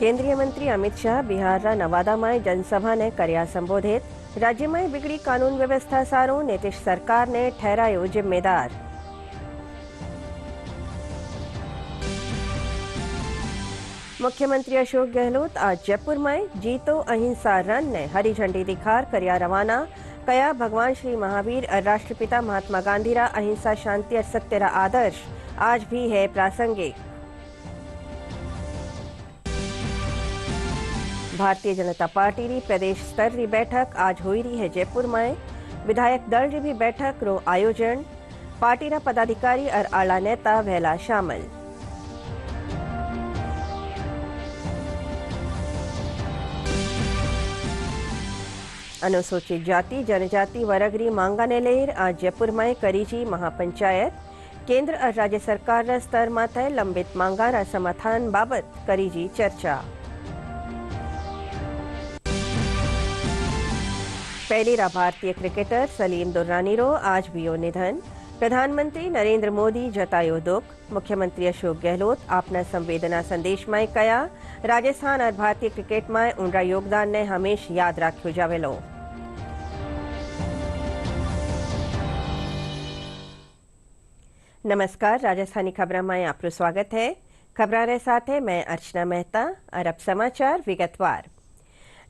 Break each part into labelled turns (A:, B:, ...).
A: केंद्रीय मंत्री अमित शाह बिहार नवादा में जनसभा ने कर्या संबोधित। राज्य में बिगड़ी कानून व्यवस्था सारू, नीतीश सरकार ने ठहरायो जिम्मेदार। मुख्यमंत्री अशोक गहलोत आज जयपुर में जीतो अहिंसा रन ने हरी झंडी दिखार कर्या रवाना। कया भगवान श्री महावीर और राष्ट्रपिता महात्मा गांधी रा अहिंसा शांति और सत्य रा आदर्श आज भी है प्रासंगिक। भारतीय जनता पार्टी री प्रदेश स्तर री बैठक आज हो रही है जयपुर में। विधायक दल री भी बैठक रो आयोजन। पार्टी रा पदाधिकारी और आला नेता वहेला शामिल। अनुसूचित जाति जनजाति वर्ग री मांगा ने लेर आज जयपुर में करीजी महापंचायत। केंद्र और राज्य सरकार रा स्तर माथे लंबित मांगा रा समाधान बाबत करीजी चर्चा। पहली रा भारतीय क्रिकेटर सलीम दुर्रानी रो आज भी निधन। प्रधानमंत्री नरेंद्र मोदी जतायो दुख। मुख्यमंत्री अशोक गहलोत अपना संवेदना संदेश में कया राजस्थान और भारतीय क्रिकेट में उनका योगदान ने हमेशा याद रखो जावेलो। नमस्कार, राजस्थानी खबरों में आपका स्वागत है। खबरों साथ है मैं अर्चना मेहता और अब समाचार विगतवार।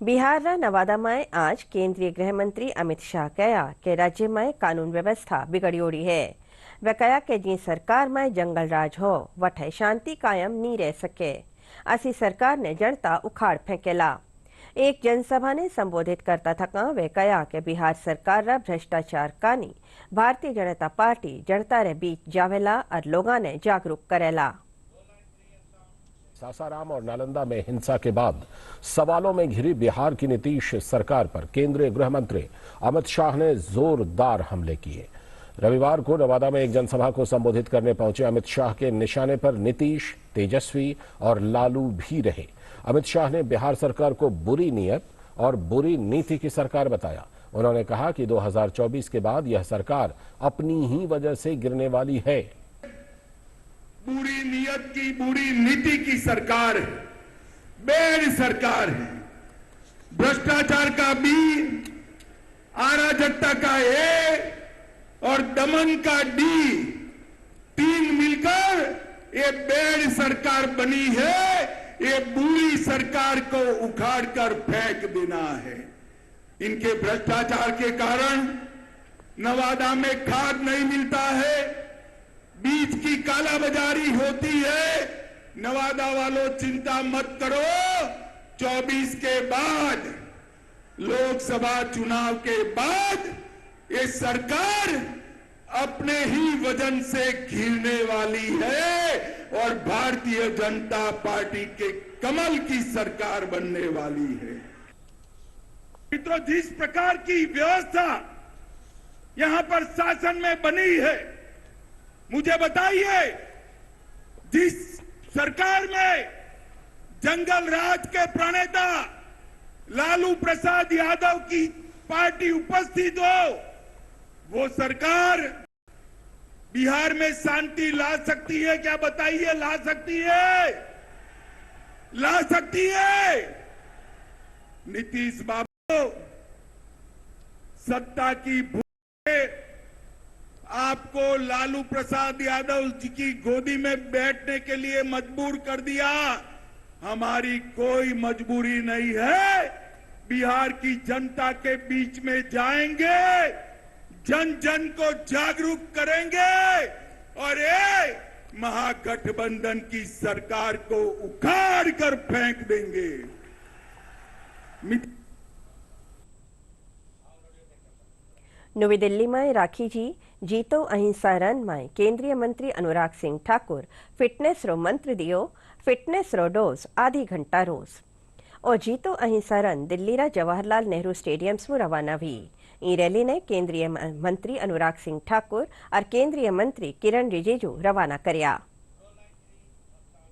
A: बिहार रा नवादा में आज केंद्रीय गृह मंत्री अमित शाह कहा कि राज्य में कानून व्यवस्था बिगड़ियोड़ी है। वह कहा कि जी सरकार में जंगल राज हो वठे शांति कायम नहीं रह सके। असी सरकार ने जनता उखाड़ फेंकेला। एक जनसभा ने संबोधित करता थका वे कहा कि बिहार सरकार रा भ्रष्टाचार कानी भारतीय जनता पार्टी जनता रे बीच जावेला और लोगा ने जागरूक करेला।
B: सासाराम और नालंदा में हिंसा के बाद सवालों में घिरी बिहार की नीतीश सरकार पर केंद्रीय गृह मंत्री अमित शाह ने जोरदार हमले किए। रविवार को नवादा में एक जनसभा को संबोधित करने पहुंचे अमित शाह के निशाने पर नीतीश, तेजस्वी और लालू भी रहे। अमित शाह ने बिहार सरकार को बुरी नीयत और बुरी नीति की सरकार बताया। उन्होंने कहा कि 2024 के बाद यह सरकार अपनी ही वजह से गिरने वाली है।
C: बुरी नीयत की, बुरी नीति की सरकार है, बेड़ सरकार है। भ्रष्टाचार का बी, अराजकता का ए और दमन का डी, तीन मिलकर ये बेड़ सरकार बनी है। ये बुरी सरकार को उखाड़कर फेंक देना है। इनके भ्रष्टाचार के कारण नवादा में खाद नहीं मिलता है, बीज की कालाबाजारी होती है। नवादा वालों चिंता मत करो, 24 के बाद, लोकसभा चुनाव के बाद ये सरकार अपने ही वजन से घिरने वाली है और भारतीय जनता पार्टी के कमल की सरकार बनने वाली है। मित्रों, जिस प्रकार की व्यवस्था यहां पर शासन में बनी है, मुझे बताइए, जिस सरकार में जंगल राज के प्रणेता लालू प्रसाद यादव की पार्टी उपस्थित हो, वो सरकार बिहार में शांति ला सकती है क्या? बताइए, ला सकती है? ला सकती है? नीतीश बाबू, सत्ता की भूख आपको लालू प्रसाद यादव जी की गोदी में बैठने के लिए मजबूर कर दिया। हमारी कोई मजबूरी नहीं है। बिहार की जनता के बीच में जाएंगे, जन जन को जागरूक करेंगे और ये महागठबंधन की सरकार को उखाड़ कर फेंक देंगे।
A: नवी दिल्ली में राखी जी जीतो अहिंसा रन में केंद्रीय मंत्री अनुराग सिंह ठाकुर फिटनेस रो मंत्र दियो। फिटनेस रो डोज आधी घंटा रोज और जीतो अहिंसा रन दिल्ली रा जवाहरलाल नेहरू स्टेडियम में रवाना हुई। ई रैली ने केंद्रीय मंत्री अनुराग सिंह ठाकुर और केंद्रीय मंत्री किरण रिजिजू रवाना करया।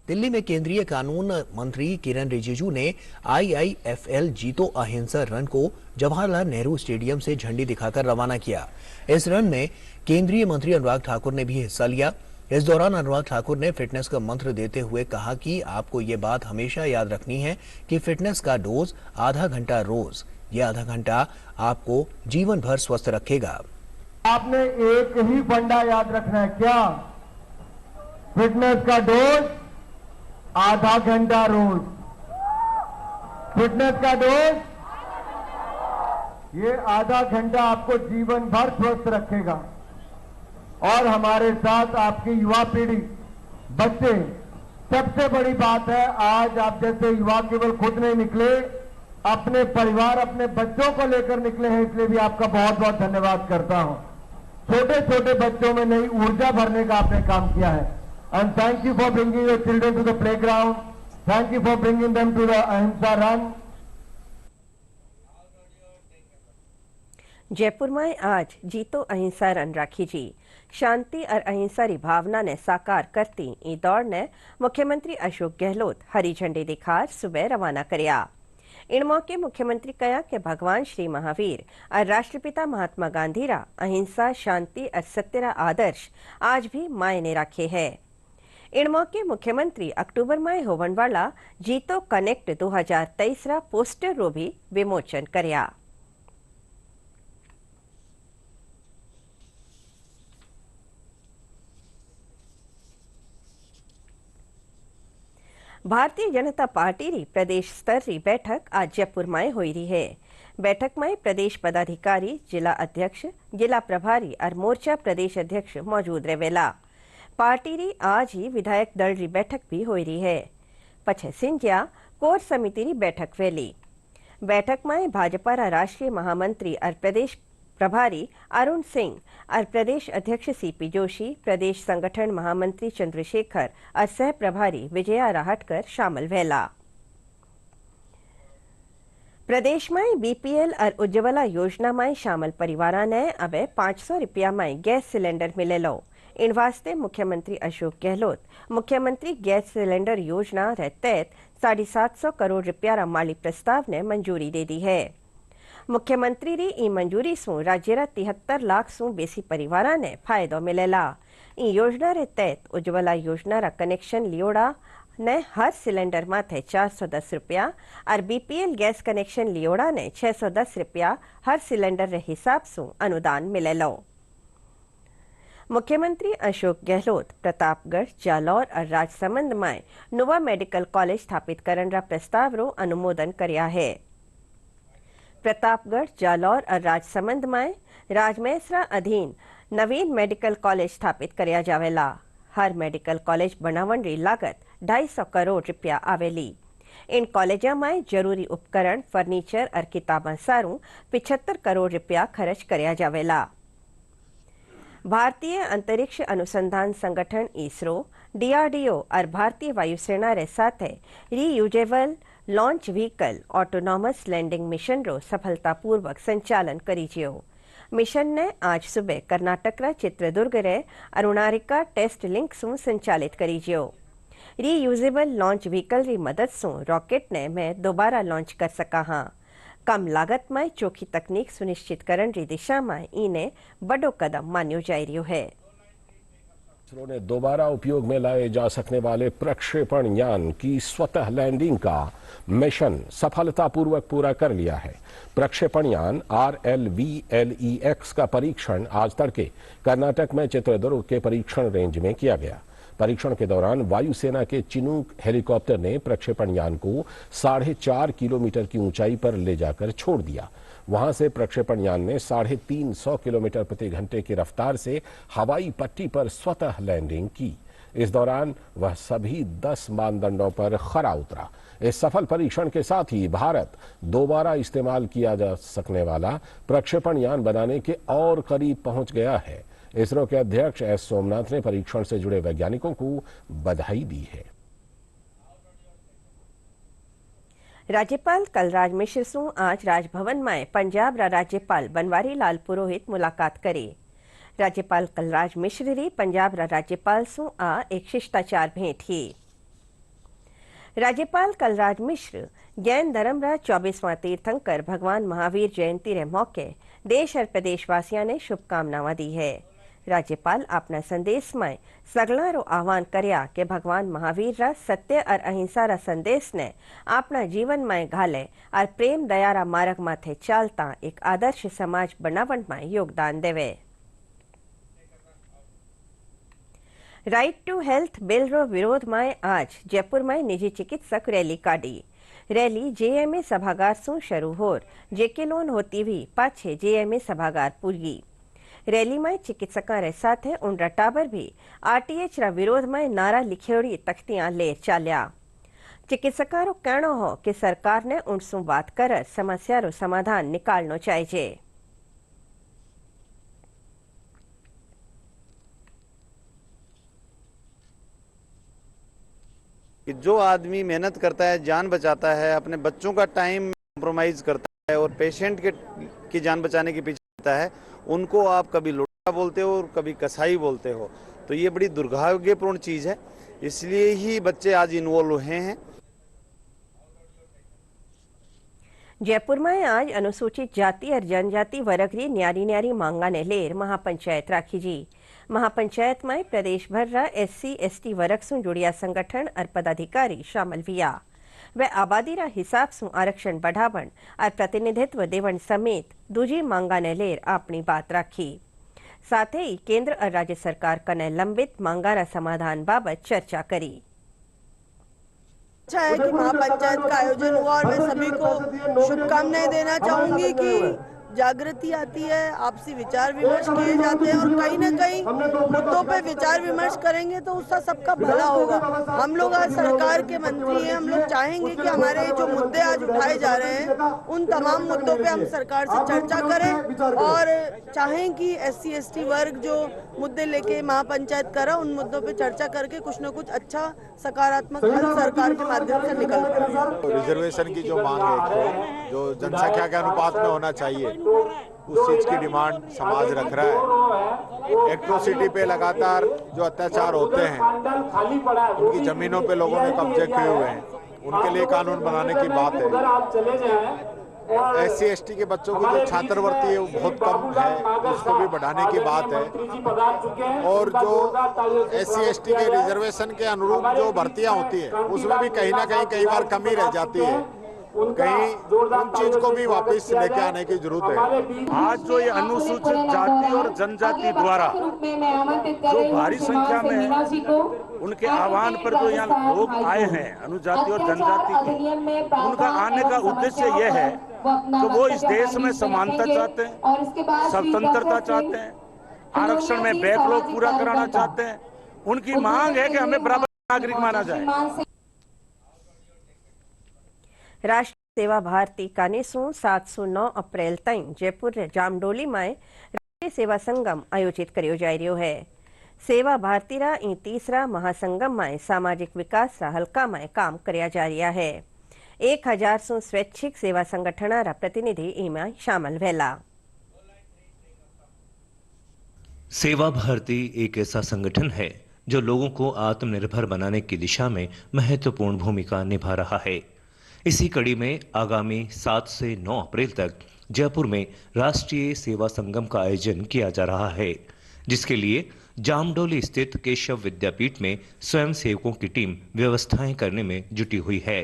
D: दिल्ली में केंद्रीय कानून मंत्री किरण रिजिजू ने IIFL जीतो अहिंसा रन को जवाहरलाल नेहरू स्टेडियम से झंडी दिखाकर रवाना किया। इस रन में केंद्रीय मंत्री अनुराग ठाकुर ने भी हिस्सा लिया। इस दौरान अनुराग ठाकुर ने फिटनेस का मंत्र देते हुए कहा कि आपको ये बात हमेशा याद रखनी है कि फिटनेस का डोज आधा घंटा रोज, ये आधा घंटा आपको जीवन भर स्वस्थ रखेगा।
E: आपने एक ही फंडा याद रखना है, क्या? फिटनेस का डोज आधा घंटा रोज। फिटनेस का डोज, ये आधा घंटा आपको जीवन भर स्वस्थ रखेगा। और हमारे साथ आपकी युवा पीढ़ी, बच्चे, सबसे बड़ी बात है आज आप जैसे युवा केवल खुद नहीं निकले, अपने परिवार, अपने बच्चों को लेकर निकले हैं, इसलिए भी आपका बहुत बहुत धन्यवाद करता हूं। छोटे छोटे बच्चों में नई ऊर्जा भरने का आपने काम किया है। And thank you for bringing your children to the playground, thank you for bringing them to the Ahimsa run.
A: Jaipur में आज जीतो अहिंसा रन राखी जी शांति और अहिंसा री भावना ने साकार करती ई दौड़ ने मुख्यमंत्री अशोक गहलोत हरी झंडी दिखार सुबह रवाना करया। इन मौके मुख्यमंत्री कहा कि भगवान श्री महावीर और राष्ट्रपिता महात्मा गांधी रा अहिंसा, शांति और सत्य रा आदर्श आज भी मायने राखे है। इन मौके मुख्यमंत्री अक्टूबर में होवन वाला जीतो कनेक्ट 2023 रा पोस्टर रो भी विमोचन करया। भारतीय जनता पार्टी री प्रदेश स्तर री बैठक आज जयपुर में हो रही है। बैठक में प्रदेश पदाधिकारी, जिला अध्यक्ष, जिला प्रभारी और मोर्चा प्रदेश अध्यक्ष मौजूद रहेला। पार्टी री आज ही विधायक दल री बैठक भी हो रही है। पछे सिंधिया कोर समिति री बैठक वेली। बैठक में भाजपा रा राष्ट्रीय महामंत्री और प्रदेश प्रभारी अरुण सिंह और प्रदेश अध्यक्ष सीपी जोशी, प्रदेश संगठन महामंत्री चंद्रशेखर और सह प्रभारी विजया राहटकर शामिल वेला। प्रदेश में बीपीएल और उज्ज्वला योजना में शामिल परिवार ने अब 500 रुपया में गैस सिलेंडर मिलेलो। इन वास्ते मुख्यमंत्री अशोक गहलोत मुख्यमंत्री गैस सिलेंडर योजना रे तहत 750 करोड़ रुपया रा माली प्रस्ताव ने मंजूरी दे दी है। मुख्यमंत्री री ई मंजूरी सु राज्य रा 73 लाख सु बेसी परिवारा ने फायदो मिलेला। ई योजना रे तहत उज्ज्वला योजना रा कनेक्शन लियोड़ा ने हर सिलेंडर माथे 410 रुपया और बीपीएल गैस कनेक्शन लियोड़ा ने 610 रुपया हर सिलेंडर रे हिसाब सु अनुदान मिलेलो। मुख्यमंत्री अशोक गहलोत प्रतापगढ़, जालौर और राजसमंद में नवा मेडिकल कॉलेज स्थापित करने रा प्रस्ताव रो अनुमोदन करया है। प्रतापगढ़, जालौर और राजसमंद में राजमेसरा अधीन नवीन मेडिकल कॉलेज स्थापित करया जावेला। हर मेडिकल कॉलेज बनावन री लागत 250 करोड़ रुपया आवेली। इन कॉलेजा में जरूरी उपकरण, फर्नीचर और किताबा सारू 75 करोड़ रुपया खर्च करया जावेला। भारतीय अंतरिक्ष अनुसंधान संगठन इसरो, डीआरडीओ और भारतीय वायुसेना रे साथे reusable launch vehicle autonomous landing mission रो सफलतापूर्वक संचालन करीजियो। मिशन ने आज सुबह कर्नाटक रा चित्रदुर्ग रे अरुणारिका टेस्ट लिंक सु संचालित करीजियो। रीयूजेबल लॉन्च व्हीकल री मदद सु रॉकेट ने मैं दोबारा लॉन्च कर सका हाँ। कम लागत में चोखी तकनीक सुनिश्चित करने री दिशा में इन्हें बड़ो कदम मान्यो जा रही है।
B: इसरो ने दोबारा उपयोग में लाए जा सकने वाले प्रक्षेपण यान की स्वतः लैंडिंग का मिशन सफलतापूर्वक पूरा कर लिया है। प्रक्षेपण यान RLVLEX का परीक्षण आज तड़के कर्नाटक में चित्रदुर्ग के परीक्षण रेंज में किया गया। परीक्षण के दौरान वायुसेना के चिनूक हेलीकॉप्टर ने प्रक्षेपण यान को 4.5 किलोमीटर की ऊंचाई पर ले जाकर छोड़ दिया। वहां से प्रक्षेपण यान ने 350 किलोमीटर प्रति घंटे की रफ्तार से हवाई पट्टी पर स्वतः लैंडिंग की। इस दौरान वह सभी 10 मानदंडों पर खरा उतरा। इस सफल परीक्षण के साथ ही भारत दोबारा इस्तेमाल किया जा सकने वाला प्रक्षेपण यान बनाने के और करीब पहुंच गया है। इसरो के अध्यक्ष एस सोमनाथ ने परीक्षण से जुड़े वैज्ञानिकों को बधाई दी है।
A: राज्यपाल कलराज मिश्र सु आज राजभवन में पंजाब रा राज्यपाल बनवारी लाल पुरोहित मुलाकात करे। राज्यपाल कलराज मिश्र री पंजाब रा राज्यपाल सु आ एक शिष्टाचार भेंट ही। राज्यपाल कलराज मिश्र जैन धर्म रा 24वां तीर्थंकर भगवान महावीर जयंती रे मौके देश और प्रदेशवासियों ने शुभकामनाएं दी है। राज्यपाल अपना संदेश में सगला रो आह्वान कर्या के भगवान महावीर रा सत्य और अहिंसा रा संदेश ने अपना जीवन में घाले और प्रेम दया रा मार्ग माथे चालता एक आदर्श समाज बनावण में योगदान देवे। राइट टू हेल्थ बिल रो विरोध में आज जयपुर में निजी चिकित्सक रैली काढ़ी। रैली जेएमए सभागार से शुरू होर जेके लोन होती हुई पाछे जेएमए सभागार पुगी। रैली में चिकित्सकों रे साथे उनरा टाबर भी आरटीएच रा विरोध में नारा लिखेड़ी तख्तियां ले चाल्या। चिकित्सकों रो कहनो हो कि सरकार ने उनसु बात कर समस्या रो समाधान निकालनो चाहिए।
F: कि जो आदमी मेहनत करता है, जान बचाता है, अपने बच्चों का टाइम कॉम्प्रोमाइज करता है और पेशेंट की जान बचाने के पीछे रहता है, उनको आप कभी लुटेरा बोलते हो और कभी कसाई बोलते हो, तो ये बड़ी दुर्भाग्यपूर्ण चीज़ है। इसलिए ही बच्चे आज इन्वॉल्व हुए हैं।
A: जयपुर में आज अनुसूचित जाति और जनजाति वर्ग री न्यारी न्यारी मांगा ने लेर महापंचायत राखी जी। महापंचायत में प्रदेश भर रा SC ST वर्ग से जुड़िया संगठन और पदाधिकारी शामिल हुआ। वे आबादी रा हिसाब से आरक्षण बढ़ावण और प्रतिनिधित्व देवण समेत दूजी मांगा ने लेर अपनी बात राखी। साथ ही केंद्र और राज्य सरकार कने लंबित मांगा रा समाधान बाबत चर्चा करी।
G: अच्छा है कि महापंचायत का आयोजन हुआ और मैं सभी को शुभकामनाएं देना चाहूंगी कि जागृति आती है, आपसी विचार विमर्श किए जाते हैं और कहीं न कहीं मुद्दों पे विचार विमर्श करेंगे तो उसका सबका भला होगा। हम लोग आज सरकार के मंत्री हैं, हम लोग चाहेंगे कि हमारे जो मुद्दे आज उठाए जा रहे हैं उन तमाम मुद्दों पे हम सरकार से चर्चा करें और चाहें कि SC ST वर्ग जो मुद्दे लेके महापंचायत करा उन मुद्दों पे चर्चा करके कुछ न कुछ अच्छा सकारात्मक हल सरकार के माध्यम से निकल कर।
H: रिजर्वेशन की जो मांग है, जो जनसंख्या के अनुपात में होना चाहिए, उस चीज की डिमांड समाज रख रहा है। एट्रोसिटी पे लगातार जो अत्याचार होते हैं, उनकी जमीनों पे लोगों ने कब्जे किए हुए हैं, उनके लिए कानून बनाने की बात है। SC ST के बच्चों की जो छात्रवृत्ति है वो बहुत कम है, उसको भी बढ़ाने की बात है। और जो SC ST के रिजर्वेशन के अनुरूप जो भर्तियां होती है उसमें भी कहीं ना कहीं कई बार कमी रह जाती है। कहीं उन चीज को भी वापस लेके आने की जरूरत है।
I: आज जो ये अनुसूचित जाति और जनजाति द्वारा जो भारी संख्या में उनके आह्वान पर जो यहाँ लोग आए हैं अनुजाति और जनजाति के, उनका आने का उद्देश्य यह है कि वो इस देश में समानता चाहते हैं, स्वतंत्रता चाहते हैं, आरक्षण में बैकलॉग पूरा कराना चाहते हैं। उनकी मांग है कि हमें बराबर नागरिक माना जाए।
A: राष्ट्रीय सेवा भारती कानेसु 7 से 9 अप्रैल तक जयपुर जामडोली में राष्ट्रीय सेवा संगम आयोजित करियो जा रही है। सेवा भारती रा ई तीसरा महासंगम में सामाजिक विकास रा हल्का में काम करया जा रहा है। 1000 से स्वैच्छिक सेवा संगठन रा प्रतिनिधि इमें शामिल भेला।
J: सेवा भारती एक ऐसा संगठन है जो लोगों को आत्मनिर्भर बनाने की दिशा में महत्वपूर्ण भूमिका निभा रहा है। इसी कड़ी में आगामी 7 से 9 अप्रैल तक जयपुर में राष्ट्रीय सेवा संगम का आयोजन किया जा रहा है, जिसके लिए जामडोली स्थित केशव विद्यापीठ में स्वयंसेवकों की टीम व्यवस्थाएं करने में जुटी हुई है।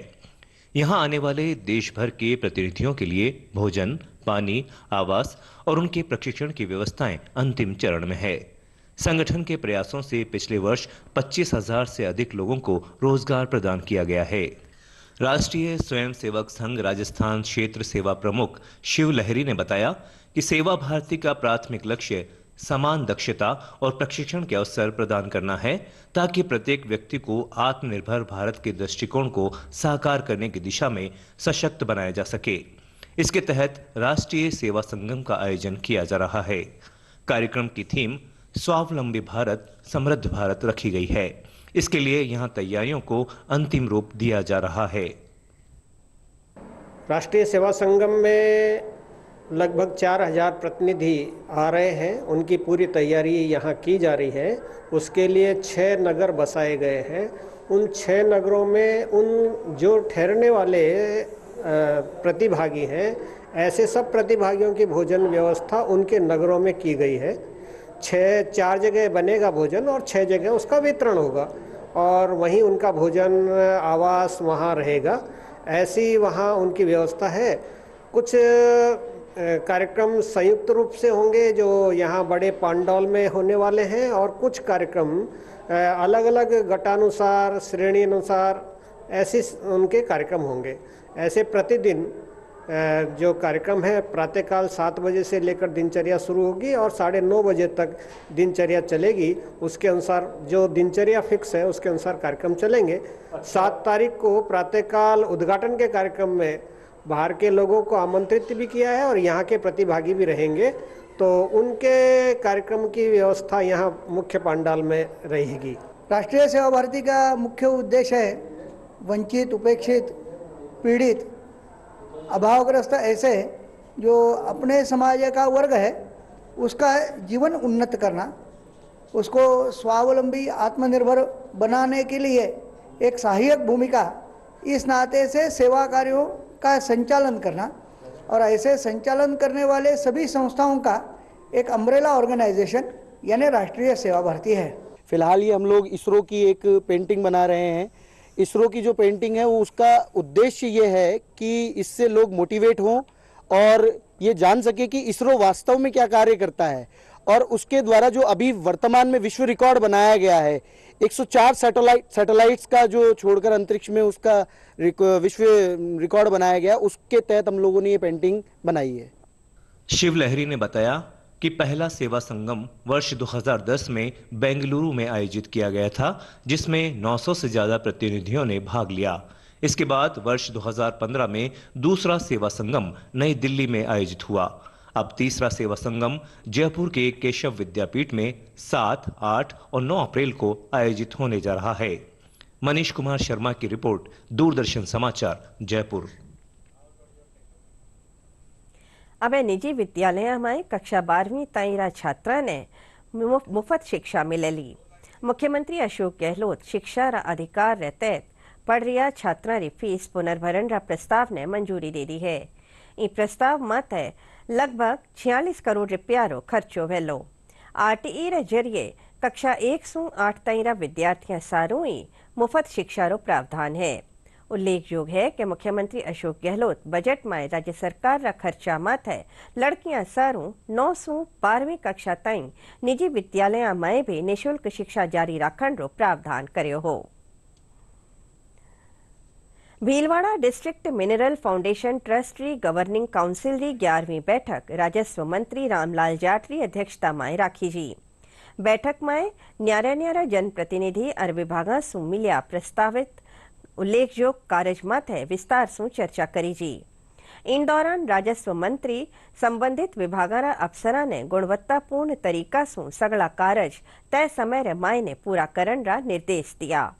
J: यहां आने वाले देश भर के प्रतिनिधियों के लिए भोजन, पानी, आवास और उनके प्रशिक्षण की व्यवस्थाएं अंतिम चरण में है। संगठन के प्रयासों से पिछले वर्ष 25,000 से अधिक लोगों को रोजगार प्रदान किया गया है। राष्ट्रीय स्वयंसेवक संघ राजस्थान क्षेत्र सेवा प्रमुख शिव लहरी ने बताया कि सेवा भारती का प्राथमिक लक्ष्य समान दक्षता और प्रशिक्षण के अवसर प्रदान करना है, ताकि प्रत्येक व्यक्ति को आत्मनिर्भर भारत के दृष्टिकोण को साकार करने की दिशा में सशक्त बनाया जा सके। इसके तहत राष्ट्रीय सेवा संगम का आयोजन किया जा रहा है। कार्यक्रम की थीम स्वावलंबी भारत, समृद्ध भारत रखी गई है। इसके लिए यहां तैयारियों को अंतिम रूप दिया जा रहा है।
K: राष्ट्रीय सेवा संगम में लगभग 4000 प्रतिनिधि आ रहे हैं। उनकी पूरी तैयारी यहाँ की जा रही है। उसके लिए 6 नगर बसाए गए हैं। उन 6 नगरों में उन जो ठहरने वाले प्रतिभागी हैं, ऐसे सब प्रतिभागियों की भोजन व्यवस्था उनके नगरों में की गई है। 4 जगह बनेगा भोजन और 6 जगह उसका वितरण होगा और वहीं उनका भोजन आवास वहाँ रहेगा, ऐसी वहाँ उनकी व्यवस्था है। कुछ कार्यक्रम संयुक्त रूप से होंगे जो यहाँ बड़े पांडौल में होने वाले हैं और कुछ कार्यक्रम अलग अलग गटानुसार, श्रेणी अनुसार ऐसे उनके कार्यक्रम होंगे। ऐसे प्रतिदिन जो कार्यक्रम है प्रातःकाल 7 बजे से लेकर दिनचर्या शुरू होगी और 9:30 बजे तक दिनचर्या चलेगी। उसके अनुसार जो दिनचर्या फिक्स है उसके अनुसार कार्यक्रम चलेंगे। 7 तारीख को प्रातःकाल उद्घाटन के कार्यक्रम में बाहर के लोगों को आमंत्रित भी किया है और यहाँ के प्रतिभागी भी रहेंगे, तो उनके कार्यक्रम की व्यवस्था यहाँ मुख्य पंडाल में रहेगी।
L: राष्ट्रीय सेवा भारती का मुख्य उद्देश्य है वंचित, उपेक्षित, पीड़ित, अभावग्रस्त ऐसे जो अपने समाज का वर्ग है उसका जीवन उन्नत करना, उसको स्वावलंबी आत्मनिर्भर बनाने के लिए एक सहायक भूमिका इस नाते से सेवा कार्यों का संचालन करना और ऐसे संचालन करने वाले सभी संस्थाओं का एक अम्ब्रेला ऑर्गेनाइजेशन यानी राष्ट्रीय सेवा भारती है।
M: फिलहाल ये हम लोग इसरो की एक पेंटिंग बना रहे हैं। इसरो की जो पेंटिंग है वो उसका उद्देश्य ये है कि इससे लोग मोटिवेट हों और ये जान सके कि इसरो वास्तव में क्या कार्य करता है और उसके द्वारा जो अभी वर्तमान में विश्व रिकॉर्ड बनाया गया है 104 सैटेलाइट्स का जो छोड़कर अंतरिक्ष में उसका विश्व रिकॉर्ड बनाया गया, उसके तहत हम लोगों ने ये पेंटिंग बनाई है।
J: शिव लहरी ने बताया कि पहला सेवा संगम वर्ष 2010 में बेंगलुरु में आयोजित किया गया था, जिसमें 900 से ज्यादा प्रतिनिधियों ने भाग लिया। इसके बाद वर्ष 2015 में दूसरा सेवा संगम नई दिल्ली में आयोजित हुआ। अब तीसरा सेवा संगम जयपुर के केशव विद्यापीठ में 7, 8 और 9 अप्रैल को आयोजित होने जा रहा है। मनीष कुमार शर्मा की रिपोर्ट, दूरदर्शन समाचार, जयपुर।
A: अब निजी विद्यालय में कक्षा 12वीं ताईं छात्रा ने मुफ्त शिक्षा मिलेली। मुख्यमंत्री अशोक गहलोत शिक्षा रा अधिकार रे तहत पढ़ रहा छात्रा री फीस पुनर्भरण रा प्रस्ताव ने मंजूरी दे दी है। ई प्रस्ताव माते लगभग 46 करोड़ रुपया रो खर्चो वेलो। आरटीई रे जरिए कक्षा 1 से 8 ताईं विद्यार्थियों सारू ही मुफ्त शिक्षा रो प्रावधान है। उल्लेखयोग है कि मुख्यमंत्री अशोक गहलोत बजट में राज्य सरकार रा खर्चा माथे लड़कियां सारू 9 से 12वीं कक्षा ताईं निजी विद्यालय में भी निःशुल्क शिक्षा जारी रखण रो प्रावधान कर्यो हो। Bhilwara district mineral foundation trust री गवर्निंग काउंसिल री 11वीं बैठक राजस्व मंत्री रामलाल जाट री अध्यक्षता में राखी जी। बैठक में न्यारा जनप्रतिनिधि और विभागा सु मिलिया प्रस्तावित उल्लेखयोग कार्यज माथे विस्तार से चर्चा करी जी। इन दौरान राजस्व मंत्री संबंधित विभागारा अफसरा ने गुणवत्तापूर्ण तरीका से सगला कार्यज तय समय रे मायने पूरा करन रा निर्देश दिया।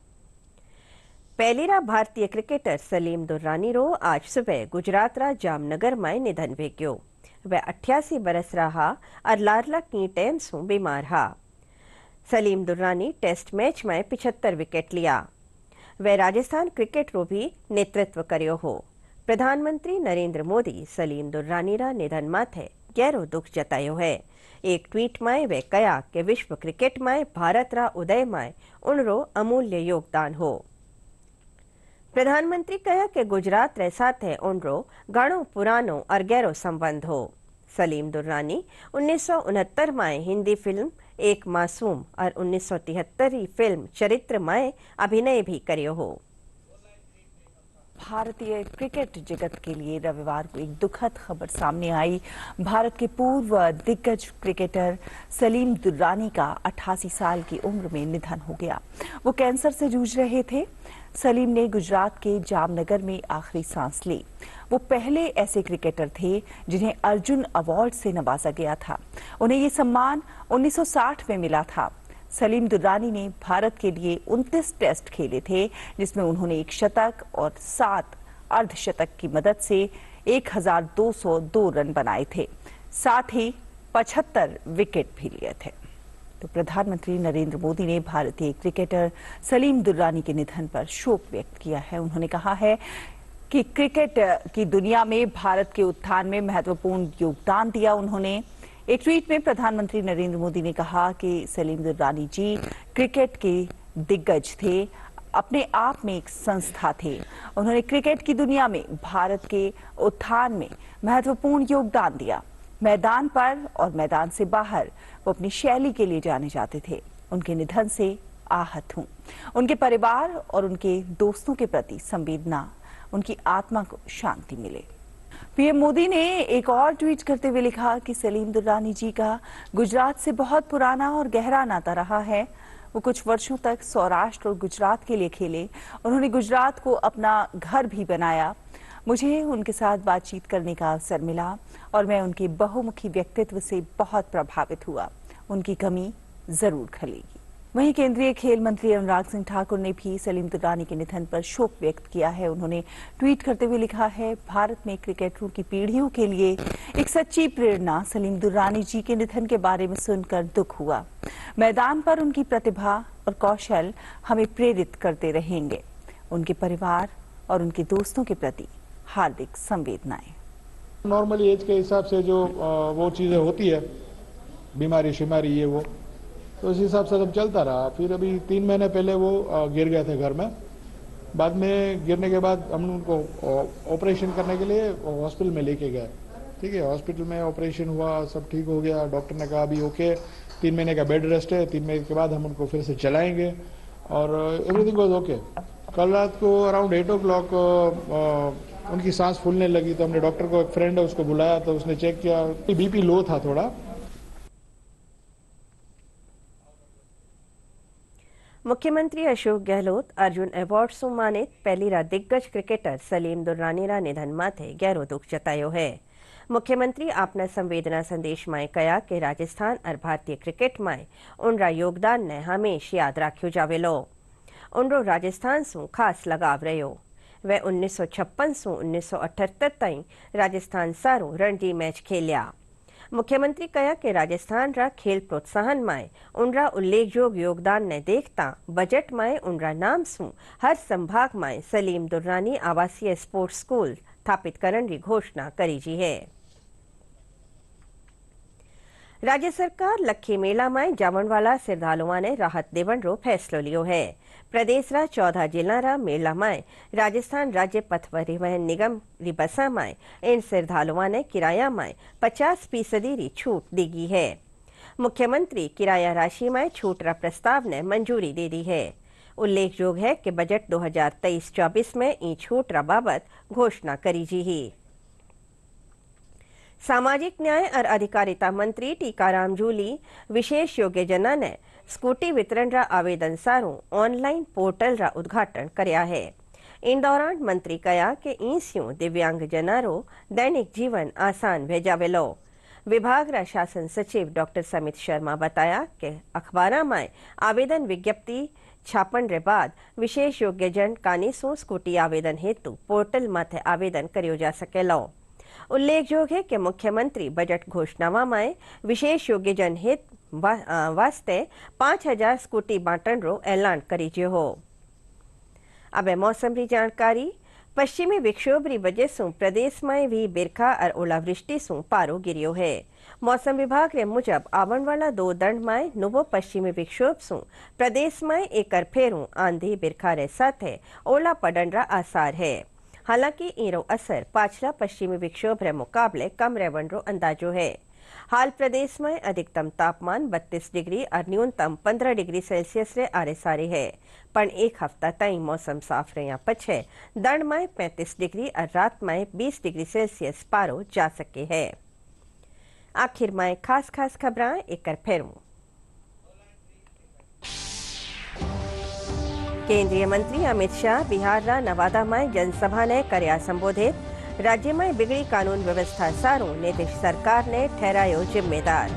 A: पहलीरा भारतीय क्रिकेटर सलीम दुर्रानी रो आज सुबह गुजरात रा जामनगर में निधन वे गयो। वह 88 बरस रहा और लारला की टेम से बीमार हा। सलीम दुर्रानी टेस्ट मैच में 75 विकेट लिया। वह राजस्थान क्रिकेट रो भी नेतृत्व कर्यो हो। प्रधानमंत्री नरेंद्र मोदी सलीम दुर्रानी रा निधन माथे गहरो दुख जतायो है। एक ट्वीट में वे कहा कि विश्व क्रिकेट में भारत रा उदय में उनरो अमूल्य योगदान हो। प्रधानमंत्री कहा कि गुजरात रे साथे उनरो घणो पुरानो और गहरो संबंध हो। सलीम दुर्रानी 1969 में हिंदी फिल्म एक मासूम और 1973 फिल्म चरित्र में अभिनय भी कर्यो हो।
N: भारतीय क्रिकेट जगत के लिए रविवार को एक दुखद खबर सामने आई। भारत के पूर्व दिग्गज क्रिकेटर सलीम दुर्रानी का 88 साल की उम्र में निधन हो गया। वो कैंसर से जूझ रहे थे। सलीम ने गुजरात के जामनगर में आखिरी सांस ली। वो पहले ऐसे क्रिकेटर थे जिन्हें अर्जुन अवार्ड से नवाजा गया था। उन्हें ये सम्मान 1960 में मिला था। सलीम दुर्रानी ने भारत के लिए 29 टेस्ट खेले थे, जिसमें उन्होंने 1 शतक और 7 अर्धशतक की मदद से 1202 रन बनाए थे। साथ ही 75 विकेट भी लिए थे। तो प्रधानमंत्री नरेंद्र मोदी ने भारतीय क्रिकेटर सलीम दुर्रानी के निधन पर शोक व्यक्त किया है। उन्होंने कहा है कि क्रिकेट की दुनिया में भारत के उत्थान में महत्वपूर्ण योगदान दिया उन्होंने। एक ट्वीट में प्रधानमंत्री नरेंद्र मोदी ने कहा कि सलीम दुर्रानी जी क्रिकेट के दिग्गज थे, अपने आप में एक संस्था थे। उन्होंने क्रिकेट की दुनिया में भारत के उत्थान में महत्वपूर्ण योगदान दिया। मैदान पर और मैदान से बाहर वो अपनी शैली के लिए जाने जाते थे। उनके निधन से आहत हूं। उनके परिवार और उनके दोस्तों के प्रति संवेदना, उनकी आत्मा को शांति मिले। पीएम मोदी ने एक और ट्वीट करते हुए लिखा कि सलीम दुर्रानी जी का गुजरात से बहुत पुराना और गहरा नाता रहा है। वो कुछ वर्षों तक सौराष्ट्र और गुजरात के लिए खेले। उन्होंने गुजरात को अपना घर भी बनाया। मुझे उनके साथ बातचीत करने का अवसर मिला और मैं उनके बहुमुखी व्यक्तित्व से बहुत प्रभावित हुआ। उनकी कमी जरूर खलेगी। वहीं केंद्रीय खेल मंत्री अनुराग सिंह ठाकुर ने भी सलीम दुर्रानी के निधन पर शोक व्यक्त किया है। उन्होंने ट्वीट करते हुए लिखा है, भारत में क्रिकेटरों की पीढ़ियों के लिए एक सच्ची प्रेरणा सलीम दुर्रानी जी के निधन के बारे में सुनकर दुख हुआ। मैदान पर उनकी प्रतिभा और कौशल हमें प्रेरित करते रहेंगे। उनके परिवार और उनके दोस्तों के प्रति हार्दिक संवेदनाएं।
O: नॉर्मली एज के हिसाब से जो वो चीज़ें होती है, बीमारी शिमारी ये वो, तो उस हिसाब से सब चलता रहा। फिर अभी 3 महीने पहले वो गिर गए थे घर में। बाद में गिरने के बाद हम उनको ऑपरेशन करने के लिए हॉस्पिटल में लेके गए। ठीक है, हॉस्पिटल में ऑपरेशन हुआ, सब ठीक हो गया। डॉक्टर ने कहा अभी ओके, 3 महीने का बेड रेस्ट है, 3 महीने के बाद हम उनको फिर से चलाएंगे और एवरीथिंग वाज ओके। कल रात को अराउंड 8 o'clock उनकी सांस फूलने लगी, तो हमने डॉक्टर को, एक फ्रेंड है उसको बुलाया, तो उसने चेक किया, बीपी लो था थोड़ा।
A: मुख्यमंत्री अशोक गहलोत अर्जुन एवॉर्ड सम्मानित पहलीरा दिग्गज क्रिकेटर सलीम दुर्रानीरा निधन माथे गहरो दुख जतायो है। मुख्यमंत्री आपना संवेदना संदेश में कहा कि राजस्थान और भारतीय क्रिकेट में उनरा योगदान ने हमेशा याद राख्यो जावेलो। उनरो राजस्थान सु खास लगाव रह्यो। वे 1956 सु 1978 ताईं राजस्थान सारो रणजी मैच खेलिया। मुख्यमंत्री कहा कि राजस्थान रा खेल प्रोत्साहन में उनरा उल्लेखयोग योगदान ने देखता बजट में उनरा नाम सु हर संभाग में सलीम दुर्रानी आवासीय स्पोर्ट्स स्कूल स्थापित करने की घोषणा करी जी है। राज्य सरकार लखी मेला में जावन वाला श्रद्धालुओं ने राहत देवन रो फैसलो लियो है। प्रदेश रा 14 जिला रा मेला में राजस्थान राज्य पथ परिवहन निगम री बसा में इन श्रद्धालुओं ने किराया में 50% री छूट दी है। मुख्यमंत्री किराया राशि में छूट रा प्रस्ताव ने मंजूरी दे दी है। उल्लेखयोग है कि बजट 2023-24 में ई छूट रा बाबत घोषणा करी जी ही। सामाजिक न्याय और अधिकारिता मंत्री टीकाराम जूली विशेष योग्यजना ने स्कूटी वितरण रा आवेदन सारू ऑनलाइन पोर्टल रा उद्घाटन करया है। इन दौरान मंत्री कहा कि ईस्यू दिव्यांग जनारो दैनिक जीवन आसान भेजावेलो। विभाग रा शासन सचिव डॉक्टर समित शर्मा बताया कि अखबार में आवेदन विज्ञप्ति छापन रे बाद विशेष योग्यजन कानी सु स्कूटी आवेदन हेतु पोर्टल माथे आवेदन करियो जा सकेलो। उल्लेखयोग है कि मुख्यमंत्री बजट घोषणा में विशेष योग्यजन हित वास्ते 5000 स्कूटी बांटन रो ऐलान करीजो हो। अब मौसम री जानकारी। पश्चिमी विक्षोभ री वजह से प्रदेश में भी बिरखा और ओलावृष्टि से पारो गिरियो है। मौसम विभाग रे मुजब आवन वाला 2 दंड में नवो पश्चिमी विक्षोभ से प्रदेश में एक फेरू आंधी बिरखा रे साथे ओला पड़न रा आसार है। हालांकि इरो असर पाछला पश्चिमी विक्षोभ रे मुकाबले कम रहवन रो अंदाजो है। हाल प्रदेश में अधिकतम तापमान 32 डिग्री और न्यूनतम 15 डिग्री सेल्सियस रे आरे सारे है। पण एक हफ्ता ताईं मौसम साफ रहा पछे दंड में 35 डिग्री और रात में 20 डिग्री सेल्सियस पारो जा सके है। आखिर में खास खास खबरां एक फेरू। केंद्रीय मंत्री अमित शाह बिहार रा नवादा में जनसभा ने करया संबोधित। राज्य में बिगड़ी कानून व्यवस्था सारू नीतीश सरकार ने ठहरायो जिम्मेदार।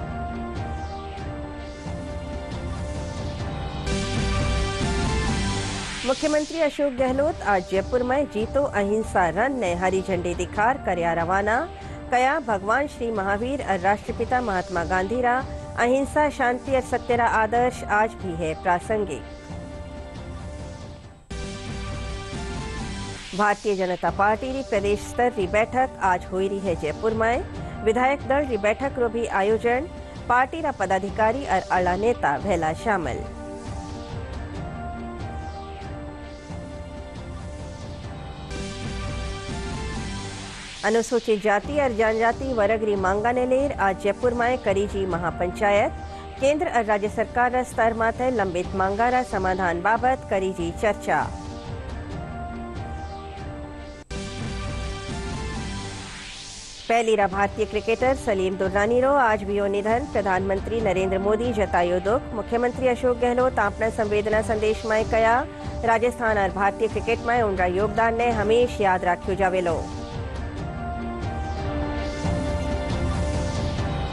A: मुख्यमंत्री अशोक गहलोत आज जयपुर में जीतो अहिंसा रन ने हरी झंडी दिखार करया रवाना। कया भगवान श्री महावीर और राष्ट्रपिता महात्मा गांधी रा अहिंसा शांति और सत्य रा आदर्श आज भी है प्रासंगिक। भारतीय जनता पार्टी की प्रदेश स्तर की बैठक आज हो रही है जयपुर में। विधायक दल री बैठक रो भी आयोजन, पार्टी रा पदाधिकारी और अला नेता भेला शामिल। अनुसूचित जाति और जनजाति वर्ग री मांगा ने लेर आज जयपुर में करीजी महापंचायत। केंद्र और राज्य सरकार स्तर माथे लंबित मांगा रा समाधान बाबत करीजी चर्चा। पहली रा भारतीय क्रिकेटर सलीम दुर्रानी रो आज भी निधन। प्रधानमंत्री नरेंद्र मोदी जतायो दुख। मुख्यमंत्री अशोक गहलोत अपना संवेदना संदेश में कया, राजस्थान और भारतीय क्रिकेट में उनका योगदान ने हमेशा याद रखो जावेलो।